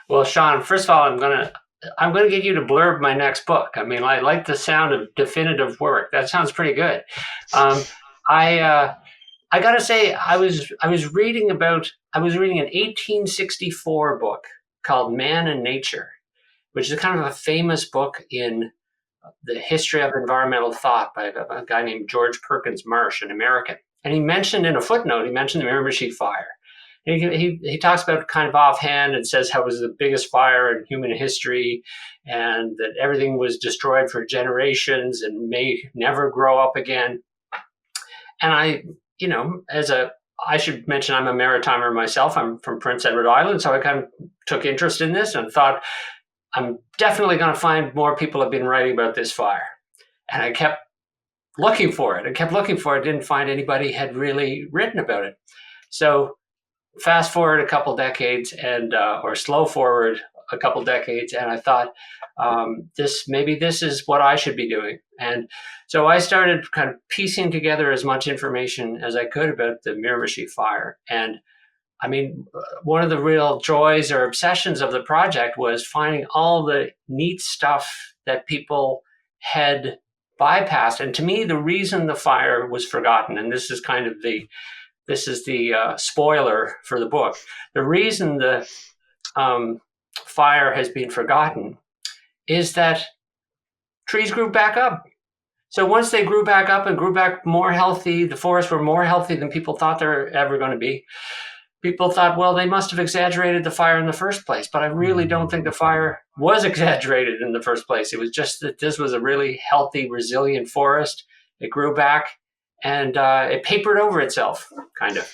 Well, Sean, first of all, I'm gonna get you to blurb my next book. I mean, I like the sound of definitive work. That sounds pretty good. Um, I I gotta say, I was reading an 1864 book called Man and Nature, which is kind of a famous book in the history of environmental thought by a guy named George Perkins Marsh, an American. And he mentioned in a footnote, he mentioned the Miramichi fire. He talks about it kind of offhand and says how it was the biggest fire in human history and that everything was destroyed for generations and may never grow up again. And I should mention I'm a maritimer myself. I'm from Prince Edward Island, so I kind of took interest in this and thought I'm definitely going to find more people have been writing about this fire. And I kept looking for it and kept looking for it. Didn't find anybody had really written about it. So fast forward a couple decades and or slow forward a couple decades, and I thought this is what I should be doing. And so I started kind of piecing together as much information as I could about the Miramichi fire. And I mean, one of the real joys or obsessions of the project was finding all the neat stuff that people had bypassed. And to me, the reason the fire was forgotten, and this is the spoiler for the book. The reason the fire has been forgotten is that trees grew back up. So once they grew back up and grew back more healthy, the forests were more healthy than people thought they're ever going to be. People thought, well, they must have exaggerated the fire in the first place. But I really don't think the fire was exaggerated in the first place. It was just that this was a really healthy, resilient forest. It grew back and it papered over itself, kind of.